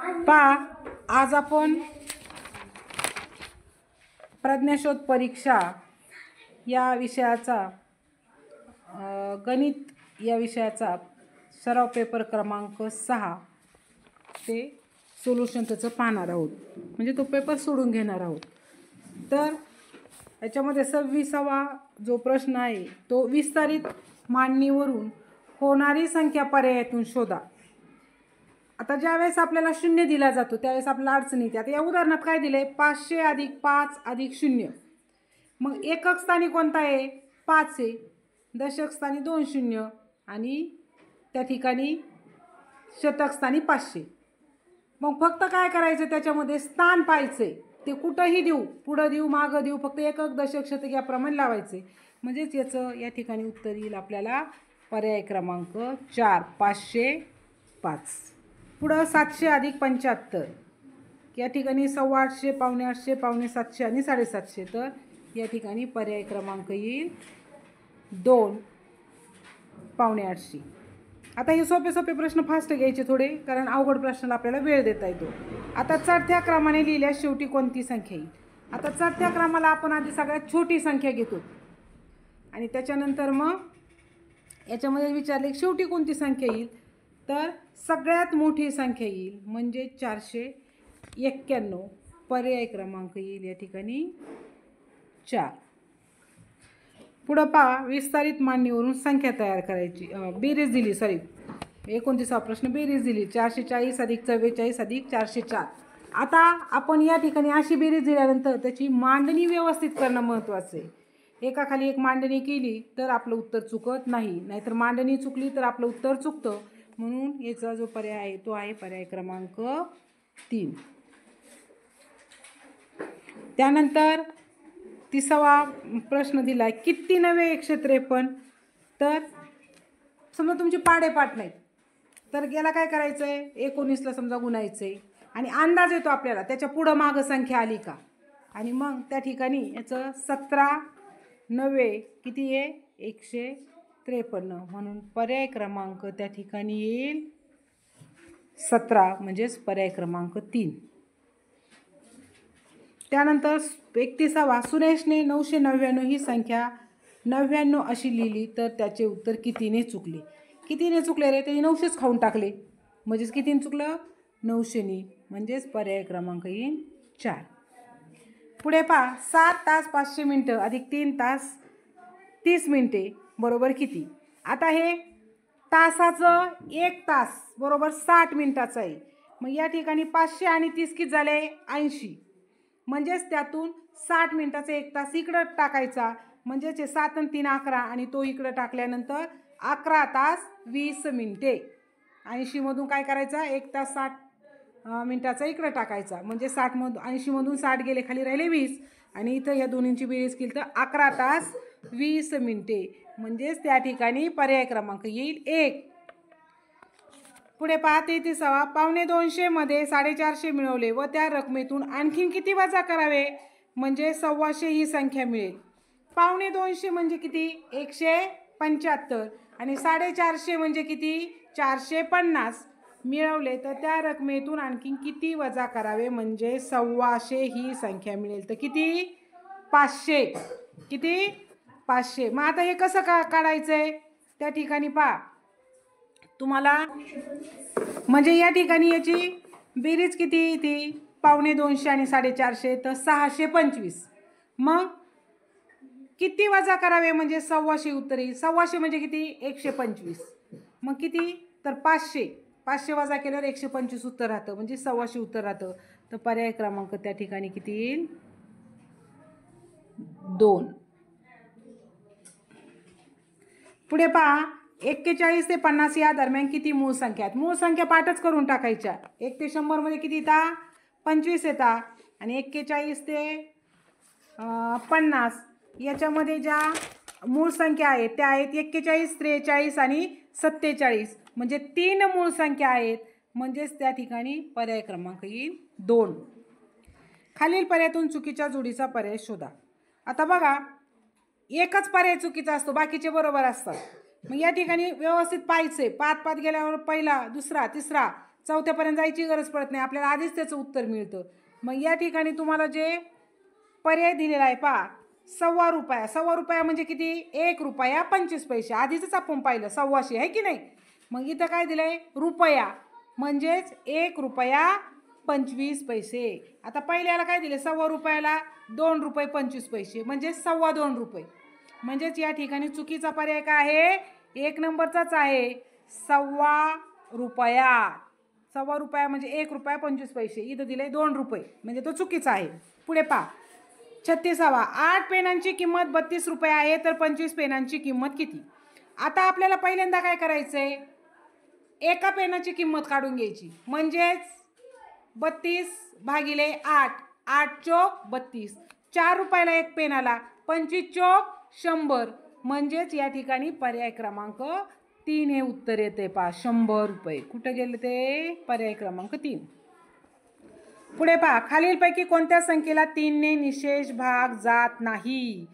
पहा, आज आपण प्रज्ञाशोध परीक्षा या विषयाचा गणित या विषयाचा सराव पेपर क्रमांक 6 ते सोल्युशन त्याचं पाहणार आहोत, म्हणजे तो पेपर सोडून घेणार आहोत। तर याच्यामध्ये 26वा जो प्रश्न आहे तो विस्तारित मांडणीवरून होणारी संख्या पर्यायातून शोधा। आता ज्यावेळेस आपल्याला शून्य दिला जातो त्यावेळेस आपल्याला अडचण येते। आता या उदाहरणात काय दिले, 500 + 5 + 0। मग एकक स्थानी कोणता आहे, 5 आहे। दशक स्थानी 2 शून्य आणि त्या ठिकाणी शतक स्थानी 500। मग फक्त काय करायचं, त्याच्यामध्ये स्थान पाहायचे, ते कुठंही देऊ, पुढं देऊ मागं देऊ, फक्त एकक दशक शतक याप्रमाणे लावायचे, म्हणजेच याचं या ठिकाणी उत्तर येईल आपल्याला पर्याय क्रमांक 4 505। पुढं 700 + 75 या ठिकाणी 825, 850, 850 आणि 750। तर या ठिकाणी पर्याय क्रमांक येईल 2 850। आता हे सोपे सोपे प्रश्न फास्ट घ्यायचे थोडे, कारण अवघड प्रश्नाला आपल्याला वेळ देता येतो। आता चढत्या क्रमाने लिहिल्यास शेवटी कोणती संख्या येईल। आता चढत्या क्रमाला आपण आधी सगळ्यात छोटी संख्या घेतो आणि त्याच्यानंतर मग याच्यामध्ये विचारले शेवटी कोणती संख्या येईल, तर सगळ्यात मोठी संख्या येईल, म्हणजे 491। पर्याय क्रमांक येईल या ठिकाणी 4। पुढं पहा, विस्तारित मांडणीवरून संख्या तयार करायची, बेरीज दिली, 29वा प्रश्न बेरीज दिली, 440 + 44 + 404। आता आपण या ठिकाणी अशी बेरीज दिल्यानंतर त्याची मांडणी व्यवस्थित करणं महत्त्वाचं आहे। एकाखाली एक मांडणी केली तर आपलं उत्तर चुकत नाही, नाहीतर मांडणी चुकली तर आपलं उत्तर चुकतं। म्हणून याचा जो पर्याय आहे तो आहे पर्याय क्रमांक 3। त्यानंतर 30वा प्रश्न दिला, किती नवे 153। तर समजा तुमचे पाडेपाठ नाहीत तर याला काय करायचं आहे, 19ला समजा गुणायचं आहे आणि अंदाज येतो आपल्याला त्याच्या पुढं मागं संख्या आली का, आणि मग त्या ठिकाणी याचं 17 9 किती आहे, 153। म्हणून पर्याय क्रमांक त्या ठिकाणी येईल 17, म्हणजेच पर्याय क्रमांक 3। त्यानंतर 31वा, सुरेशने 999 ही संख्या 99 अशी लिहिली तर त्याचे उत्तर कितीने चुकले। कितीने चुकले रे, त्याने 900च खाऊन टाकले, म्हणजेच कितीने चुकलं, 900नी, म्हणजेच पर्याय क्रमांक येईल 4। पुढे पहा, 7 तास 500 मिनिटं अधिक 3 तास 30 मिनिटे बरोबर किती। आता हे तासाचं 1 तास बरोबर 60 मिनिटाचं आहे। मग या ठिकाणी 500 आणि 30 किती झाले, 80, म्हणजेच त्यातून 60 मिनिटाचा 1 तास इकडं टाकायचा, म्हणजेच 7 आणि 3 11 आणि तो इकडं टाकल्यानंतर 11 तास 20 मिनिटे। 80 मधून काय करायचा, 1 तास 60 मिनिटाचा इकडं टाकायचा, म्हणजे 80 मधून 60 गेले, खाली राहिले 20 आणि इथं या दोन्हींची बेरीज केली तर 11 तास 20 मिनिटे, म्हणजेच त्या ठिकाणी पर्याय क्रमांक येईल 1। पुढे पहा, 33वा, 250 मध्ये 450 मिळवले व त्या रकमेतून आणखीन किती वजा करावे म्हणजे 125 ही संख्या मिळेल। 250 म्हणजे किती, 175 आणि 450 म्हणजे किती, 450 मिळवले तर त्या रकमेतून आणखीन किती वजा करावे म्हणजे 125 ही संख्या मिळेल, तर किती, 500। किती, 500। मग आता हे कसं काढायचंय, त्या ठिकाणी पहा तुम्हाला, म्हणजे या ठिकाणी याची बेरीज किती ती 250 आणि 450 तर 625। मग किती वजा करावे म्हणजे 125 उत्तर येईल। 125 म्हणजे किती, 125। मग किती, तर 500 वजा केल्यावर 125 उत्तर राहतं, म्हणजे 125 उत्तर राहतं। तर पर्याय क्रमांक त्या ठिकाणी किती येईल, 2। पुढे पहा, 41 ते 50 या दरम्यान किती मूळ संख्या आहेत। मूळ संख्या पाठच करून टाकायच्या। 1 ते 100 मध्ये किती येतात, 25 येतात आणि 41 ते 50 याच्यामध्ये ज्या मूळ संख्या आहेत त्या आहेत 41, 43 आणि 47, म्हणजे 3 मूळ संख्या आहेत, म्हणजेच त्या ठिकाणी पर्याय क्रमांक येईल 2। खालील पर्यायातून चुकीच्या जोडीचा पर्याय शोधा। आता बघा, एकच पर्याय चुकीचा असतो, बाकीचे बरोबर असतात। मग या ठिकाणी व्यवस्थित पाहायचे, 5 गेल्यावर पहिला, दुसरा, तिसरा, चौथ्यापर्यंत जायची गरज पडत नाही, आपल्याला आधीच त्याचं उत्तर मिळतं. मग या ठिकाणी तुम्हाला जे पर्याय दिलेला आहे पहा, ₹1.25. ₹1.25 म्हणजे किती? 1 रुपया 25 पैसे. आधीच आपण पाहिलं 125 आहे की नाही. मग इथं काय दिलंय? रुपया, म्हणजेच 1 रुपया 25 पैसे. आता पहिल्याला काय दिले? ₹1.25ला 2 रुपये 25 पैसे, म्हणजे ₹2.25. म्हणजेच या ठिकाणी चुकीचा पर्याय काय आहे? 1 नंबरचाच आहे, ₹1.25. ₹1.25 म्हणजे 1 रुपया 25 पैसे. इथं दिले 2 रुपये, म्हणजे तो चुकीचा आहे. पुढे पहा, 36वा. 8 पेनांची किंमत ₹32 आहे, तर 25 पेनांची किंमत किती? आता आपल्याला पहिल्यांदा काय करायचंय? एका पेनाची किंमत काढून घ्यायची, म्हणजेच 32 भागिले 8, 8 चोक 32. 4 रुपयाला एक पेन आला, 25 चोक 100. म्हणजेच या ठिकाणी पर्याय क्रमांक 3 हे उत्तर येते पहा, ₹100. कुठं गेले ते? पर्याय क्रमांक 3. पुढे पहा, खालीलपैकी कोणत्या संख्येला 3 ने निशेष भाग जात नाही?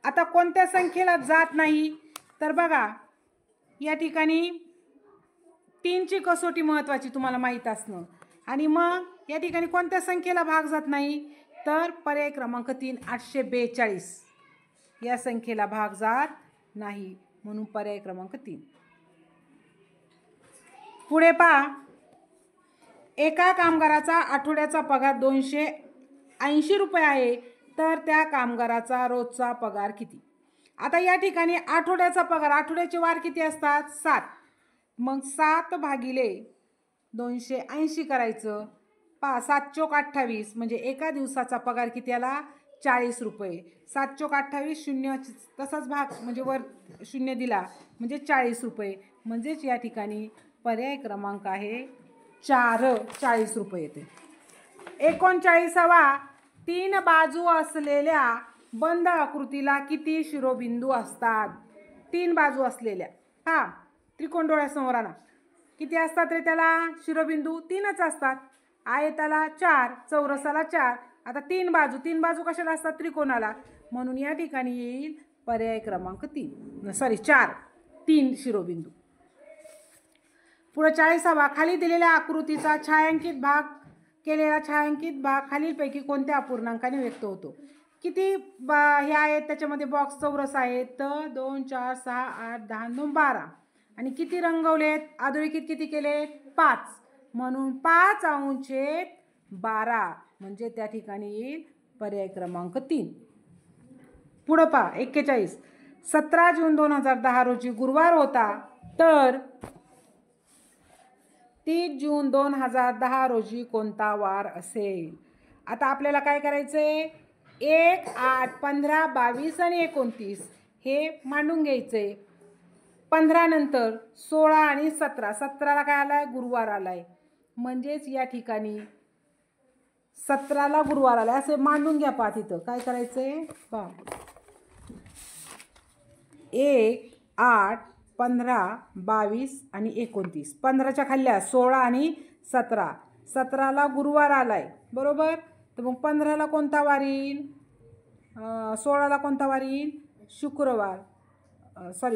आता कोणत्या संख्येला जात नाही? तर बघा, या ठिकाणी 3ची कसोटी महत्त्वाची तुम्हाला माहीत असणं. आणि मग या ठिकाणी कोणत्या संख्येला भाग जात नाही? तर पर्याय क्रमांक 3, 842 या संख्येला भाग जात नाही, म्हणून पर्याय क्रमांक 3. पुढे पहा, एका कामगाराचा आठवड्याचा पगार ₹280 आहे, तर त्या कामगाराचा रोजचा पगार किती? आता या ठिकाणी आठवड्याचा पगार, आठवड्याचे वार किती असतात? 7. मग 7 भागिले 280 करायचं. पहा, 7 चोक 28, म्हणजे एका दिवसाचा पगार किती आला? ₹40. 7 चोक 28, शून्य तसाच भाग, म्हणजे वर शून्य दिला, म्हणजे ₹40. म्हणजेच या ठिकाणी पर्याय क्रमांक आहे 4, ₹40 येते. 39वा. 3 बाजू असलेल्या बंद आकृतीला किती शिरोबिंदू असतात? 3 बाजू असलेल्या, हा त्रिकोण डोळ्यासमोर आणा. किती असतात रे त्याला शिरोबिंदू? 3च असतात. आयताला 4, चौरसाला 4. आता 3 बाजू, 3 बाजू कशाला असतात? त्रिकोणाला. म्हणून या ठिकाणी येईल पर्याय क्रमांक 4, 3 शिरोबिंदू. पुढे 40वा. खाली दिलेल्या आकृतीचा छायांकित भाग केलेला छायांकित भाग खालीलपैकी कोणत्या अपूर्णांकाने व्यक्त होतो? किती हे आहेत त्याच्यामध्ये? बॉक्स चौरस आहेत, तर 2, 4, 6, 8, 10, 2, 12. आणि किती रंगवलेत? अधोरेखित किती केलेत? 5. म्हणून 5/12, म्हणजे त्या ठिकाणी येईल पर्याय क्रमांक 3. पुढं पहा, 41. 17 जून 2010 रोजी गुरुवार होता, तर 30 जून 2010 रोजी कोणता वार असेल? आता आपल्याला काय करायचंय? 1, 8, 15, 22 आणि 29 हे मांडून घ्यायचंय. 15 नंतर 16 आणि 17. 17ला काय आलाय? गुरुवार आलाय. म्हणजेच या ठिकाणी 17ला गुरुवार आलाय असे मांडून घ्या. पहा, तिथं काय करायचंय? पहा, 1, 8, 15, 22 आणि 29. 15च्या खाल्ल्या 16 आणि 17. 17ला गुरुवार आलाय, बरोबर. तर मग 15ला कोणता वार येईल? 16ला कोणता वार येईल? शुक्रवार,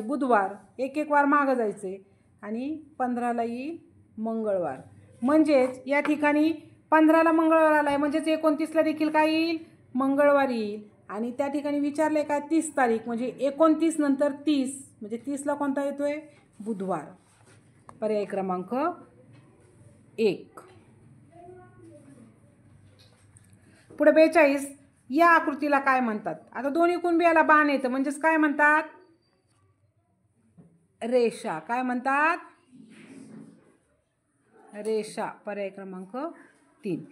बुधवार. एक वार मागं जायचे. आणि 15ला येईल मंगळवार. म्हणजेच या ठिकाणी 15ला मंगळवार आलाय, म्हणजेच 29ला देखील काय येईल? मंगळवार येईल. आणि त्या ठिकाणी विचारले काय? 30 तारीख, म्हणजे 29 नंतर 30, म्हणजे 30ला कोणता येतोय? बुधवार. पर्याय क्रमांक 1. पुढे 42. या आकृतीला काय म्हणतात? आता दोन्ही कुणबियाला बाण येतं, म्हणजेच काय म्हणतात? रेषा. काय म्हणतात? रेषा. पर्याय क्रमांक 3.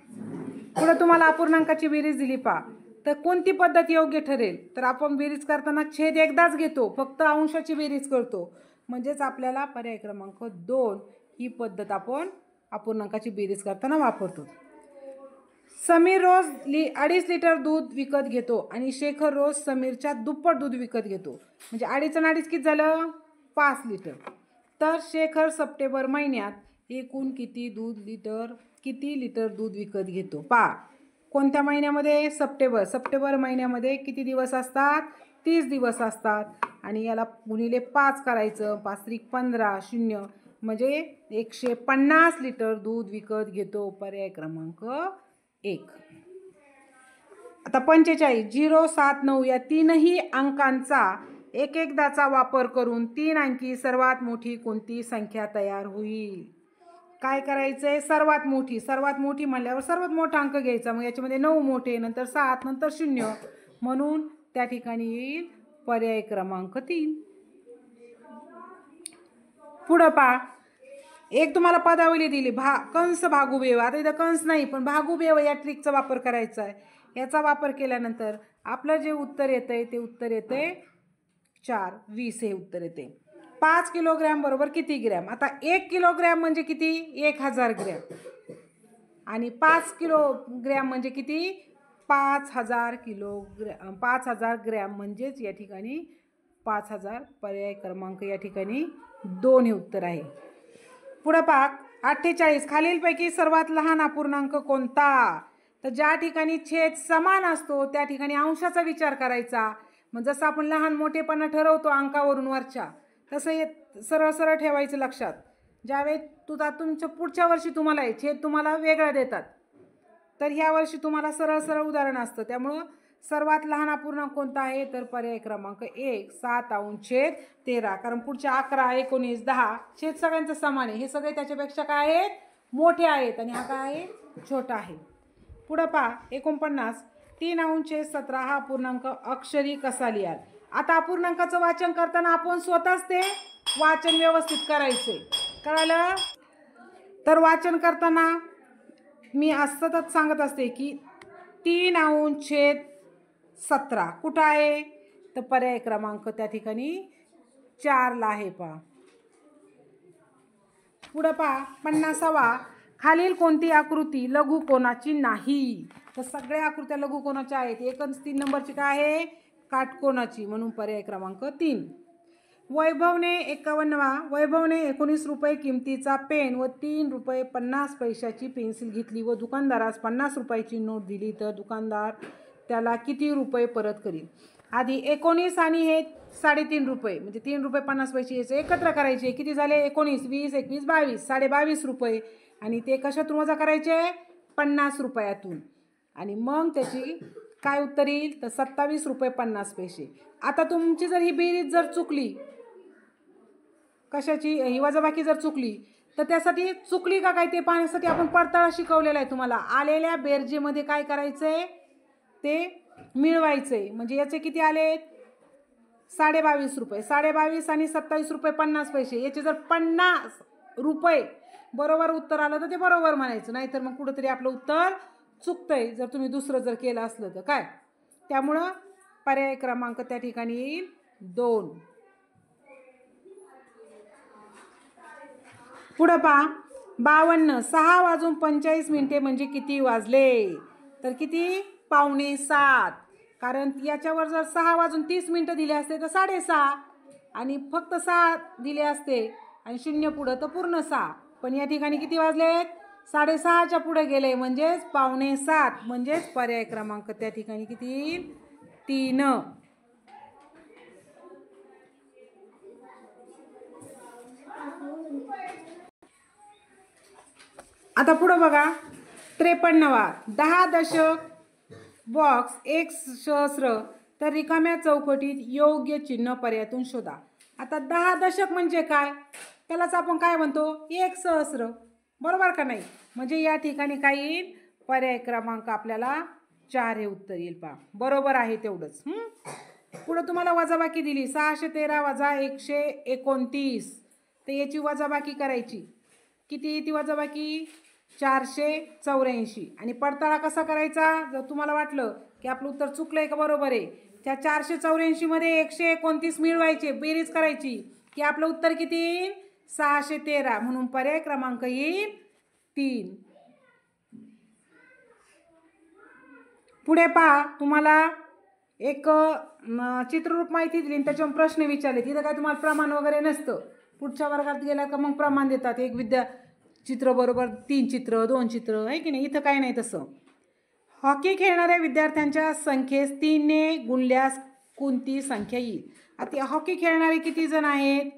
पुढे तुम्हाला अपूर्णांकाची बेरीज दिली. पहा, तर कोणती पद्धत योग्य ठरेल? तर आपण बेरीज करताना छेद एकदाच घेतो, फक्त अंशाची बेरीज करतो. म्हणजेच आपल्याला पर्याय क्रमांक 2 ही पद्धत आपण अपूर्णांकाची बेरीज करताना वापरतो. समीर रोज 2.5 लिटर दूध विकत घेतो आणि शेखर रोज समीरच्या दुप्पट दूध विकत घेतो. म्हणजे 2.5 आणि 2.5 किती झालं? 5 लिटर. तर शेखर सप्टेंबर महिन्यात एकूण किती लिटर दूध विकत घेतो? पहा, कोणत्या महिन्यामध्ये? सप्टेंबर. सप्टेंबर महिन्यामध्ये किती दिवस असतात? 30 दिवस असतात. आणि याला गुणिले 5 करायचं. 5 त्रिक 15, 0. म्हणजे 150 लिटर दूध विकत घेतो, पर्याय क्रमांक 1. आता 45 0 7 9 या तीनही अंकांचा एकदाचा वापर करून 3 अंकी सर्वात मोठी कोणती संख्या तयार होईल? काय करायचंय? सर्वात मोठी म्हणल्यावर सर्वात मोठा अंक घ्यायचा. मग याच्यामध्ये 9 मोठे, नंतर 7, नंतर 0, म्हणून त्या ठिकाणी येईल पर्याय क्रमांक 3. पुढं पहा, एक तुम्हाला पदावली दिली, कंस भागुबेव. आता इथं कंस नाही, पण भागुबेव या ट्रिकचा वापर करायचा आहे. याचा वापर केल्यानंतर आपलं जे उत्तर येतंय ते उत्तर येतंय 4 20 हे उत्तर येते. 5 किलोग्रॅम बरोबर किती ग्रॅम? आता 1 किलोग्रॅम म्हणजे किती? 1000 ग्रॅम. आणि 5 किलोग्रॅम म्हणजे किती? 5000 ग्रॅम म्हणजेच या ठिकाणी 5000. पर्याय क्रमांक या ठिकाणी 2 हे उत्तर आहे. पुढं पहा, 48 खालीलपैकी सर्वात लहान अपूर्णांक कोणता? तर ज्या ठिकाणी छेद समान असतो त्या ठिकाणी अंशाचा विचार करायचा. मग जसं आपण लहान मोठेपणा ठरवतो अंकावरून वरच्या, तसं हे सरळ सरळ ठेवायचं लक्षात. ज्यावेळेस तुमच्या पुढच्या वर्षी तुम्हाला छेद तुम्हाला वेगळा देतात, तर ह्या वर्षी तुम्हाला सरळ सरळ उदाहरण असतं. त्यामुळं सर्वात लहान अपूर्णांक कोणता आहे? तर पर्याय क्रमांक 1 7/13. कारण पुढच्या 11 19 10 छेद सगळ्यांचं समान आहे. हे सगळे त्याच्यापेक्षा काय आहेत? मोठे आहेत. आणि हा काय आहे? छोटा आहे. पुढं पहा, 49 3/17 हा अपूर्णांक अक्षरी कसा लिहाल? आता अपूर्णांकाचं वाचन करताना आपण स्वतःच ते वाचन व्यवस्थित करायचे. कळालं? तर वाचन करताना मी सतत सांगत असते की 3/17 कुठं आहे? तर पर्याय क्रमांक त्या ठिकाणी 4ला आहे. पहा पुढं पहा, 50वा खालील कोणती आकृती लघुकोनाची नाही? तर सगळ्या आकृत्या लघुकोनाच्या आहेत. 3 नंबरची काय आहे? काटकोनाची, म्हणून पर्याय क्रमांक 3. वैभवने 19 रुपये किमतीचा पेन व 3 रुपये 50 पैशाची पेन्सिल घेतली व दुकानदारास 50 रुपयाची नोट दिली, तर दुकानदार त्याला किती रुपये परत करील? आधी 19 आणि हे 3.5 रुपये म्हणजे 3 रुपये 50 पैसे याचे एकत्र करायचे. किती झाले? 19 20 21 22 22.5 रुपये. आणि ते कशातून वजा करायचे? 50 रुपयातून. आणि मग त्याची काय उत्तर येईल? तर 27 रुपये 50 पैसे. आता तुमची जर ही बेरीज जर चुकली, कशाची ही वजाबाकी जर चुकली, तर त्यासाठी चुकली का काय ते पाहण्यासाठी आपण पडताळा शिकवलेला आहे तुम्हाला. आलेल्या बेरजेमध्ये काय करायचंय? ते मिळवायचंय. म्हणजे याचे किती आले? 22.5 रुपये. 22.5 आणि 27 रुपये 50 पैसे. याचे जर 50 रुपये बरोबर उत्तर आलं तर ते बरोबर म्हणायचं, नाहीतर मग कुठंतरी आपलं उत्तर चुकतंय जर तुम्ही दुसरं जर केलं असलं तर. काय? त्यामुळं पर्याय क्रमांक त्या ठिकाणी येईल 2. पुढं पहा, 52 6:45 म्हणजे किती वाजले? तर किती? 6:45. कारण याच्यावर जर 6:30 दिले असते तर 6:30, आणि फक्त 6 दिले असते आणि 0 पुढं तर पूर्ण 6. पण या ठिकाणी किती वाजलेत? 6:30च्या पुढे गेले म्हणजेच 6:45. म्हणजेच पर्याय क्रमांक त्या ठिकाणी किती येईल? 3. आता पुढं बघा, 53वा 10 दशक बॉक्स 1 सहस्र तर रिकाम्या चौकटीत योग्य चिन्ह पर्यायातून शोधा. आता 10 दशक म्हणजे काय? त्यालाच आपण काय म्हणतो? 1 सहस्र. बरोबर का नाही? म्हणजे या ठिकाणी काय येईल? पर्याय क्रमांक आपल्याला 4 हे उत्तर येईल. पहा बरोबर आहे तेवढंच. पुढं तुम्हाला वजाबाकी दिली 613 वजा 129, तर याची वजाबाकी करायची. किती ती वजाबाकी? 484. आणि पडताळा कसा करायचा? जर तुम्हाला वाटलं की आपलं उत्तर चुकलंय का बरोबर आहे, त्या 484 मध्ये 129 मिळवायचे, बेरीज करायची की आपलं उत्तर किती येईल? 613. म्हणून पर्याय क्रमांक येईल 3. पुढे पहा, तुम्हाला एक चित्ररूप माहिती दिली, त्याच्यावर प्रश्न विचारले. तिथं काय तुम्हाला प्रमाण वगैरे नसतं. पुढच्या वर्गात गेला का मग प्रमाण देतात. एक चित्र बरोबर 3 चित्र 2 चित्र आहे की नाही. इथं काय नाही तसं. हॉकी खेळणाऱ्या विद्यार्थ्यांच्या संख्येस 3 ने गुणल्यास कोणती संख्या येईल? आता हॉकी खेळणारे किती जण आहेत?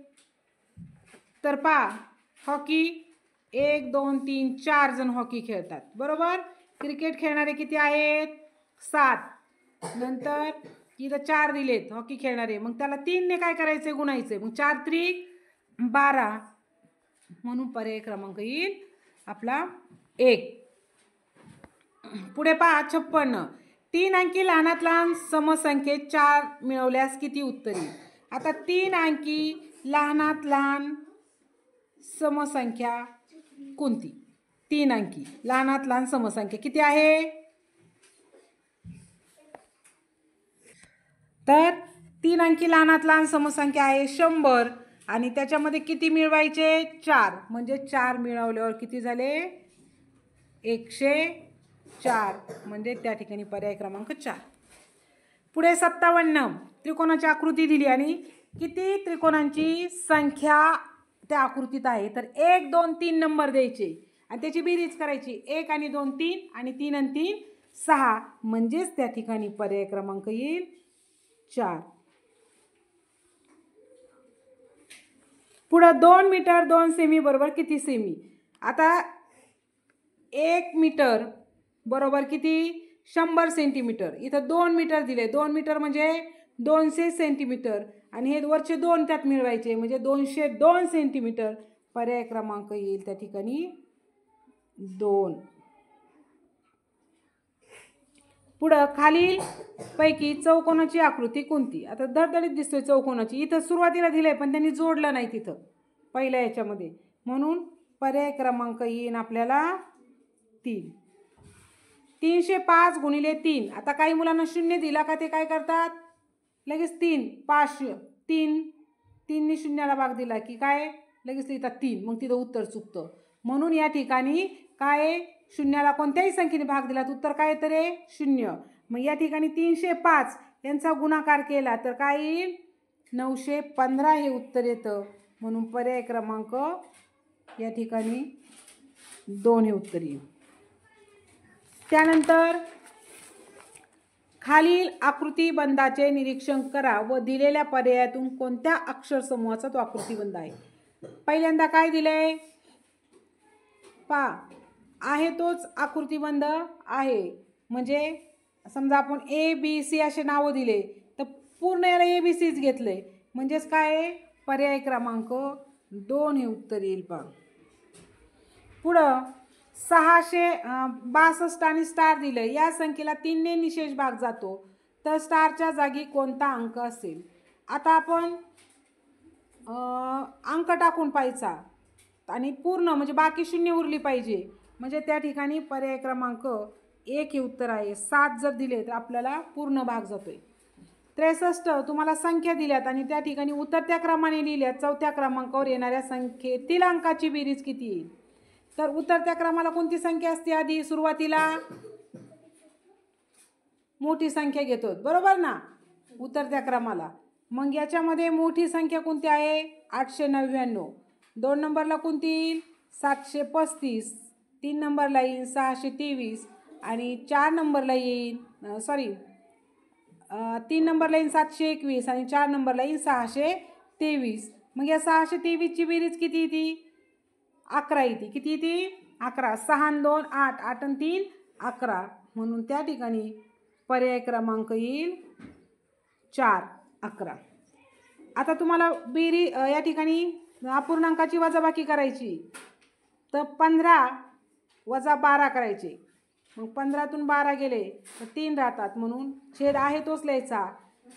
तर पहा, हॉकी 1 2 3 4 जण हॉकी खेळतात, बरोबर. क्रिकेट खेळणारे किती आहेत? 7. नंतर इथं 4 दिलेत हॉकी खेळणारे, मग त्याला 3 ने काय करायचे? गुणायचे. मग 4 त्रिक 12, म्हणून पर्याय क्रमांक येईल आपला 1. पुढे पहा 56. 3 अंकी लहानात लहान समसंख्येत 4 मिळवल्यास किती उत्तर येईल? आता 3 अंकी लहानात लहान समसंख्या कोणती? 3 अंकी लहानात लहान समसंख्या किती आहे? तर 3 अंकी लहानात लहान समसंख्या आहे 100 आणि त्याच्यामध्ये किती मिळवायचे? 4. म्हणजे 4 मिळवल्यावर किती झाले? 104. म्हणजे त्या ठिकाणी पर्याय क्रमांक 4. पुढे 57. त्रिकोणाची आकृती दिली आणि किती त्रिकोणांची संख्या त्या आकृतीत आहे? तर 1 2 3 नंबर द्यायचे आणि त्याची बेरीज करायची. 1 आणि 2 3 आणि 3 आणि 3 6. म्हणजेच त्या ठिकाणी पर्याय क्रमांक येईल 4. पुढे 2 मीटर 2 सेमी बरोबर किती सेमी? आता 1 मीटर बरोबर किती? 100 सेंटीमीटर. इथं 2 मीटर दिले. 2 मीटर म्हणजे 200 सेंटीमीटर आणि हे वरचे 2 त्यात मिळवायचे म्हणजे 202 सेंटीमीटर. पर्याय क्रमांक येईल त्या ठिकाणी 2. पुढं खालील पैकी चौकोनाची आकृती कोणती? आता धडधडीत दिसतोय चौकोनाची. इथं सुरुवातीला दिलंय पण त्यांनी जोडलं नाही तिथं पहिल्या याच्यामध्ये, म्हणून पर्याय क्रमांक येईल आपल्याला 3. 305 गुणिले 3. आता काही मुलांना 0 दिला का ते काय करतात? लगेच 3 5 3 3 ने शून्याला भाग दिला की काय लगेच लिहितात 3. मग तिथं उत्तर चुकतं. म्हणून या ठिकाणी काय शून्याला कोणत्याही संख्येने भाग दिला तर उत्तर काय येतं रे? 0. मग या ठिकाणी 305 यांचा गुणाकार केला तर काय येईल? 915 हे उत्तर येतं. म्हणून पर्याय क्रमांक या ठिकाणी 2 हे उत्तर येईल. त्यानंतर खालील आकृतिबंधाचे निरीक्षण करा व दिलेल्या पर्यायातून कोणत्या अक्षर समूहाचा तो आकृतिबंध आहे? पहिल्यांदा काय दिलंय? आहे तोच आकृतिबंध आहे. म्हणजे समजा आपण ABC असे नावं दिले तर पूर्ण याला ABCच घेतलंय म्हणजेच काय? पर्याय क्रमांक 2 हे उत्तर येईल. पुढं 662 आणि स्टार दिलं. या संख्येला 3 ने निशेष भाग जातो तर स्टारच्या जागी कोणता अंक असेल? आता आपण अंक टाकून पाहायचा आणि पूर्ण म्हणजे बाकी 0 उरली पाहिजे. म्हणजे त्या ठिकाणी पर्याय क्रमांक 1 हे उत्तर आहे. 7 जर दिले तर आपल्याला पूर्ण भाग जातोय. 63 तुम्हाला संख्या दिल्यात आणि त्या ठिकाणी उतरत्या क्रमाने लिहिल्यात. 4थ्या क्रमांकावर येणाऱ्या संख्येतील अंकाची बेरीज किती येईल? तर उतरत्या क्रमाला कोणती संख्या असते? आधी सुरुवातीला मोठी संख्या घेतो, बरोबर ना, उतरत्या क्रमाला. मग याच्यामध्ये मोठी संख्या कोणती आहे? 899. 2 नंबरला कोणती येईल? 735. 3 नंबरला येईल 623 आणि 4 नंबरला येईल 3 नंबरला येईल 721 आणि 4 नंबरला येईल 623. मग या 623 ची बेरीज किती येते? 11 येते. किती येते? 11. 6 आणि 2 8, 8 आणि 3 11. म्हणून त्या ठिकाणी पर्याय क्रमांक येईल 4 11. आता तुम्हाला या ठिकाणी अपूर्णांकाची वजाबाकी करायची तर 15 वजा 12 करायचे. मग 15तून 12 गेले तर 3 राहतात म्हणून छेद आहे तोच लिहायचा.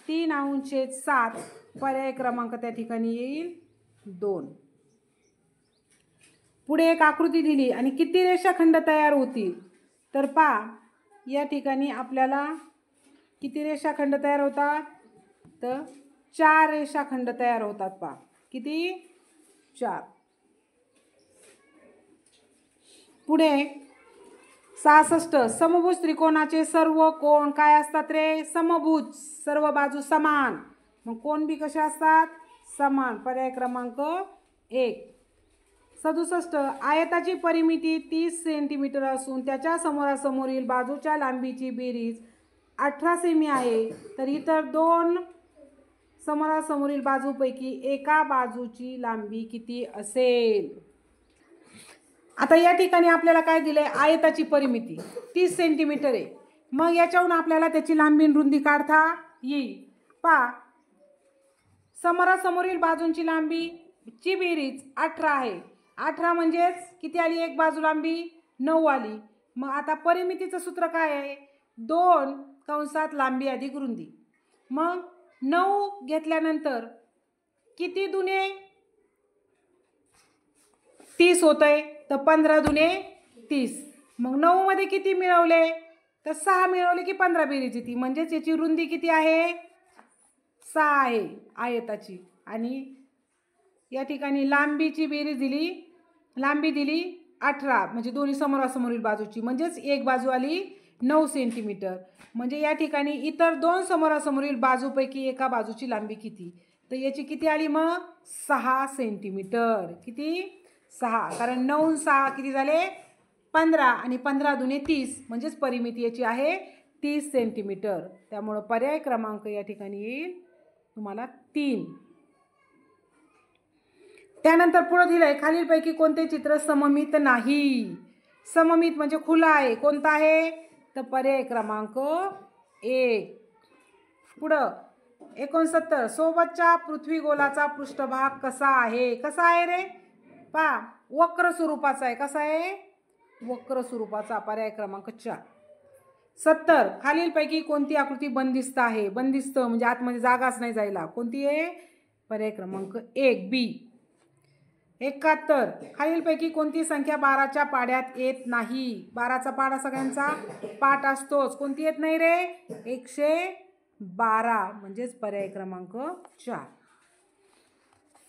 3/7. पर्याय क्रमांक त्या ठिकाणी येईल 2. पुढे एक आकृती दिली आणि किती रेषाखंड तयार होतील? तर पहा या ठिकाणी आपल्याला किती रेषाखंड तयार होतात? तर 4 रेषाखंड तयार होतात. पहा किती? 4. पुढे 66 समभुज त्रिकोणाचे सर्व कोण काय असतात रे? समभुज. सर्व बाजू समान. मग कोण बी कसे असतात? समान. पर्याय क्रमांक 1. 67 आयताची परिमिती 30 सेंटीमीटर असून त्याच्या समोरासमोरील बाजूच्या लांबीची बेरीज 18 सेमी आहे. तर इतर 2 समोरासमोरील बाजूपैकी एका बाजूची लांबी किती असेल? आता या ठिकाणी आपल्याला काय दिलंय, आयताची परिमिती 30 सेंटीमीटर आहे. मग याच्यावरून आपल्याला त्याची लांबी आणि रुंदी काढता येईल. पहा, समोरासमोरील बाजूंची लांबीची बेरीज 18 आहे. 18 म्हणजेच किती आली, एक बाजू लांबी 9 आली. मग आता परिमितीचं सूत्र काय आहे, 2 कंसात लांबी अधिक रुंदी. मग 9 घेतल्यानंतर किती दुने 30 होतंय, तर 15 दुने 30. मग 9 मध्ये किती मिळवले, तर 6 मिळवले की 15 बेरीज येते. म्हणजेच याची रुंदी किती आहे, 6 आहे आयताची. आणि या ठिकाणी लांबीची बेरीज दिली, लांबी दिली 18, म्हणजे दोन्ही समोरासमोरील बाजूची, म्हणजेच एक बाजू आली 9 सेंटीमीटर. म्हणजे या ठिकाणी इतर दोन समोरासमोरील बाजूपैकी एका बाजूची लांबी किती, तर याची किती आली मग 6 सेंटीमीटर. किती, 6. कारण 9 6 किती झाले 15 आणि 15 दुने 30, म्हणजेच परिमिती याची आहे 30 सेंटीमीटर. त्यामुळं पर्याय क्रमांक या ठिकाणी येईल तुम्हाला 3. त्यानंतर पुढे दिलंय, खालीलपैकी कोणते चित्र सममित नाही. सममित म्हणजे खुला आहे, कोणता आहे, तर पर्याय क्रमांक 1. पुढं 69, सोबतच्या पृथ्वीगोलाचा पृष्ठभाग कसा आहे. कसा आहे रे, पहा वक्र स्वरूपाचा आहे. कसा आहे, वक्र स्वरूपाचा. पर्याय क्रमांक 4. 70, खालीलपैकी कोणती आकृती बंदिस्त आहे. बंदिस्त म्हणजे आतमध्ये जागाच नाही जायला. कोणती आहे, पर्याय क्रमांक 1 बी. 71, खालीलपैकी कोणती संख्या 12च्या पाड्यात येत नाही. 12चा पाडा सगळ्यांचा पाठ असतोच. कोणती येत नाही रे, 112, म्हणजेच पर्याय क्रमांक 4.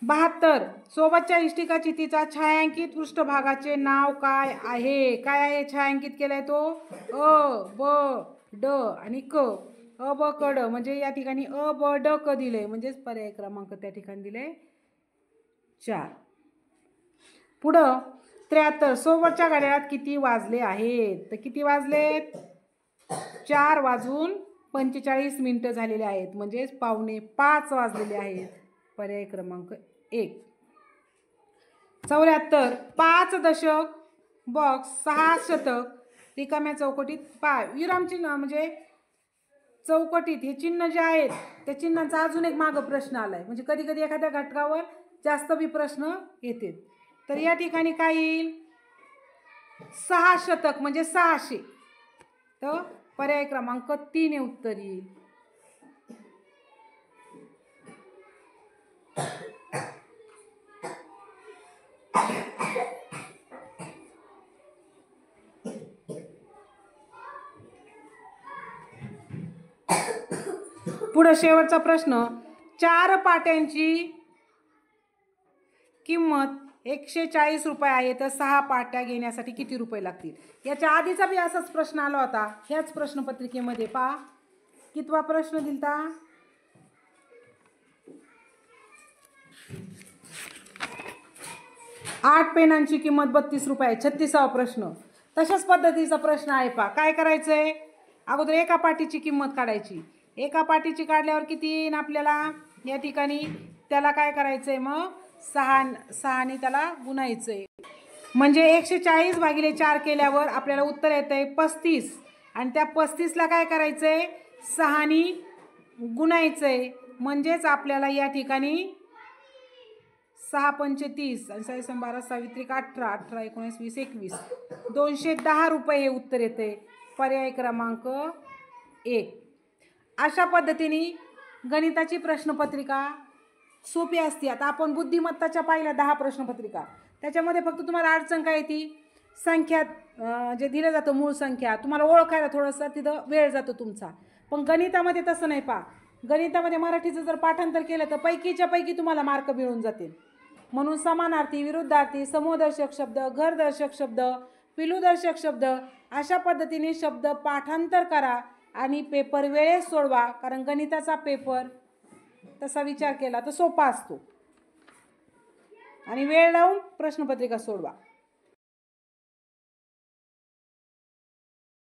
72, सोबतच्या इष्टिका चितीचा छायांकित पृष्ठभागाचे नाव काय आहे. काय आहे, छायांकित केलाय तो अ ब ड आणि क. अ ब क ड, म्हणजे या ठिकाणी अ ब ड क दिले, म्हणजेच पर्याय क्रमांक त्या ठिकाणी दिले 4. पुढं 73, सोबतच्या घड्याळात किती वाजले आहेत. तर किती वाजलेत, 4 वाजून 45 मिनिटं झालेले आहेत, म्हणजेच 4:45 वाजलेले आहेत. पर्याय क्रमांक 1. 74, 5 दशक बॉक्स 6 शतक रिकाम्या चौकटीत विराम चिन्ह, म्हणजे चौकटीत हे चिन्ह जे आहेत त्या चिन्हांचा अजून एक मागं प्रश्न आलाय. म्हणजे कधी कधी एखाद्या घटकावर जास्त बी प्रश्न येते. तर या ठिकाणी काय येईल, 6 शतक म्हणजे 600. तर पर्याय क्रमांक 3 हे उत्तर येईल. पुढे शेवटचा प्रश्न, 4 पाट्यांची किंमत 140 रुपये आहे, तर 6 पाट्या घेण्यासाठी किती रुपये लागतील. याच्या आधीचा बी असाच प्रश्न आला होता ह्याच प्रश्नपत्रिकेमध्ये. पहा कितवा प्रश्न दिलता, 8 पेनांची किंमत 32 रुपये, 36वा प्रश्न. तशाच पद्धतीचा प्रश्न आहे. पहा काय करायचंय, अगोदर एका पाटीची किंमत काढायची. एका पाटीची काढल्यावर किती येईल आपल्याला, या ठिकाणी त्याला काय करायचंय, मग 6 त्याला गुणायचंय. म्हणजे 140 भागिले 4 केल्यावर आपल्याला उत्तर येतंय 35. आणि त्या 35ला काय करायचंय, 6 गुणायचंय. म्हणजेच आपल्याला या ठिकाणी 6 पंचे 30 आणि 6 12 सावित्रिक 18 18 19 20 21 210 रुपये हे उत्तर येते. पर्याय क्रमांक 1. अशा पद्धतीने गणिताची प्रश्नपत्रिका सोपी असते. आता आपण बुद्धिमत्ताच्या पाहिल्या 10 प्रश्नपत्रिका, त्याच्यामध्ये फक्त तुम्हाला अडचण काय येते, संख्या जे दिलं जातं मूळ संख्या तुम्हाला ओळखायला थोडंसं तिथं वेळ जातो तुमचा. पण गणितामध्ये तसं नाही. पहा गणितामध्ये मराठीचं जर पाठांतर केलं तर पैकीच्या पैकी तुम्हाला मार्क मिळून जातील. म्हणून समानार्थी, विरुद्धार्थी, समूहदर्शक शब्द, घरदर्शक शब्द, पिलूदर्शक शब्द अशा पद्धतीने शब्द पाठांतर करा आणि पेपर वेळेत सोडवा. कारण गणिताचा पेपर तसा विचार केला तर सोपा असतो आणि वेळ लावून प्रश्नपत्रिका सोडवा.